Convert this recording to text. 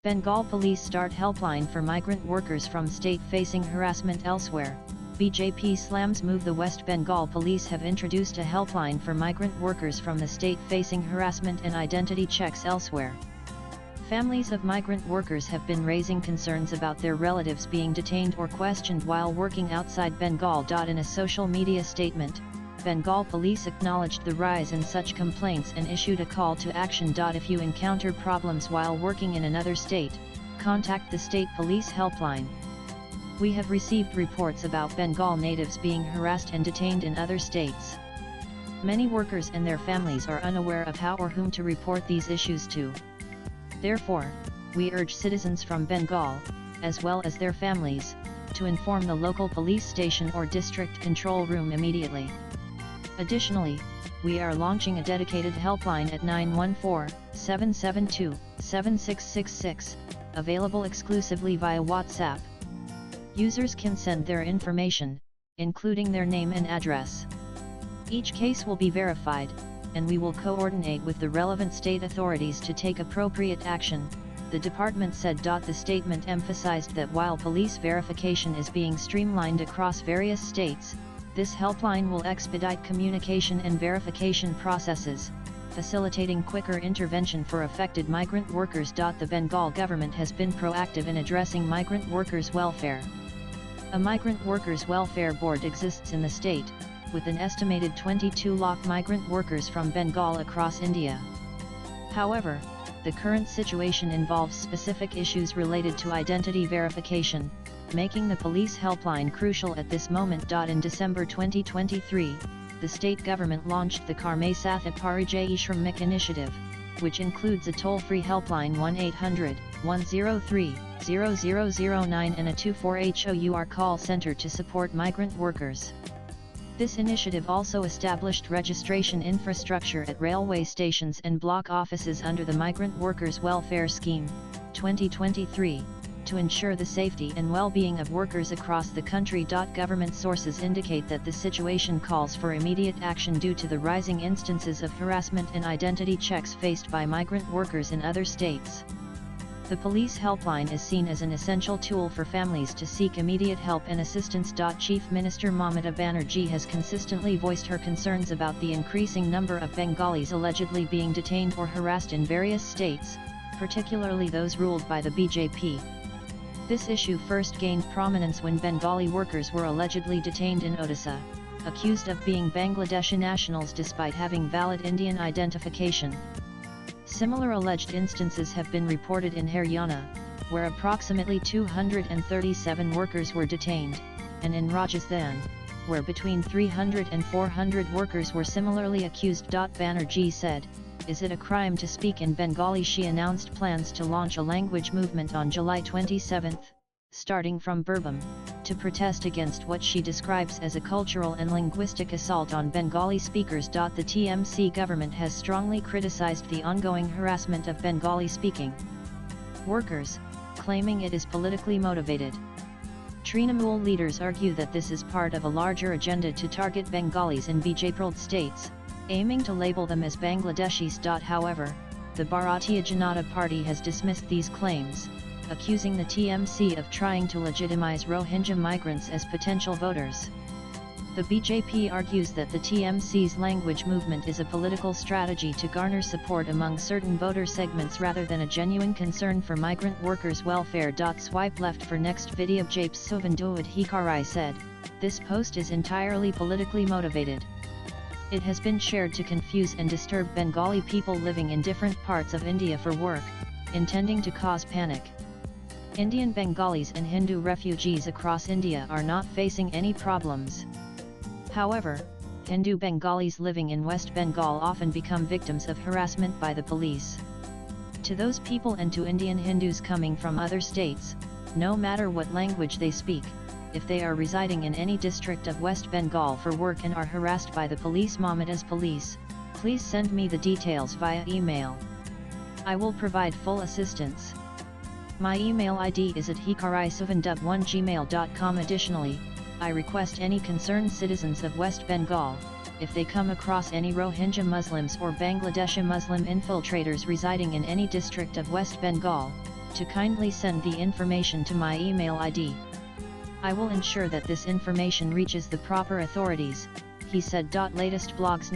Bengal police start helpline for migrant workers from state facing harassment elsewhere. BJP slams move. The West Bengal police have introduced a helpline for migrant workers from the state facing harassment and identity checks elsewhere. Families of migrant workers have been raising concerns about their relatives being detained or questioned while working outside Bengal. In a social media statement, Bengal police acknowledged the rise in such complaints and issued a call to action. If you encounter problems while working in another state, contact the state police helpline. We have received reports about Bengal natives being harassed and detained in other states. Many workers and their families are unaware of how or whom to report these issues to. Therefore, we urge citizens from Bengal, as well as their families, to inform the local police station or district control room immediately. Additionally, we are launching a dedicated helpline at 914-772-7666, available exclusively via WhatsApp. Users can send their information, including their name and address. Each case will be verified, and we will coordinate with the relevant state authorities to take appropriate action, the department said. The statement emphasized that while police verification is being streamlined across various states, this helpline will expedite communication and verification processes, facilitating quicker intervention for affected migrant workers. The Bengal government has been proactive in addressing migrant workers' welfare. A migrant workers' welfare board exists in the state, with an estimated 22 lakh migrant workers from Bengal across India. However, the current situation involves specific issues related to identity verification, making the police helpline crucial at this moment. In December 2023, the state government launched the Karme Satha Parijay Shramik initiative, which includes a toll-free helpline 1-800-103-0009 and a 24HOUR call center to support migrant workers. This initiative also established registration infrastructure at railway stations and block offices under the Migrant Workers Welfare Scheme, 2023, to ensure the safety and well-being of workers across the country. Government sources indicate that the situation calls for immediate action due to the rising instances of harassment and identity checks faced by migrant workers in other states. The police helpline is seen as an essential tool for families to seek immediate help and assistance. Chief Minister Mamata Banerjee has consistently voiced her concerns about the increasing number of Bengalis allegedly being detained or harassed in various states, particularly those ruled by the BJP. This issue first gained prominence when Bengali workers were allegedly detained in Odisha, accused of being Bangladeshi nationals despite having valid Indian identification. Similar alleged instances have been reported in Haryana, where approximately 237 workers were detained, and in Rajasthan, where between 300 and 400 workers were similarly accused. Banerjee said, "Is it a crime to speak in Bengali?" She announced plans to launch a language movement on July 27, starting from Birbhum, to protest against what she describes as a cultural and linguistic assault on Bengali speakers. The TMC government has strongly criticized the ongoing harassment of Bengali-speaking workers, claiming it is politically motivated. Trinamool leaders argue that this is part of a larger agenda to target Bengalis in BJP states, aiming to label them as Bangladeshis. However, the Bharatiya Janata Party has dismissed these claims, accusing the TMC of trying to legitimize Rohingya migrants as potential voters. The BJP argues that the TMC's language movement is a political strategy to garner support among certain voter segments rather than a genuine concern for migrant workers' welfare. Swipe left for next video. Japes Suvanduad Hikarai said, "This post is entirely politically motivated. It has been shared to confuse and disturb Bengali people living in different parts of India for work, intending to cause panic. Indian Bengalis and Hindu refugees across India are not facing any problems. However, Hindu Bengalis living in West Bengal often become victims of harassment by the police. To those people and to Indian Hindus coming from other states, no matter what language they speak, if they are residing in any district of West Bengal for work and are harassed by the police, Mamata's police, please send me the details via email. I will provide full assistance. My email ID is at hikarai7.1gmail.com. Additionally, I request any concerned citizens of West Bengal, if they come across any Rohingya Muslims or Bangladeshi Muslim infiltrators residing in any district of West Bengal, to kindly send the information to my email ID. I will ensure that this information reaches the proper authorities, he said. Latest blogs.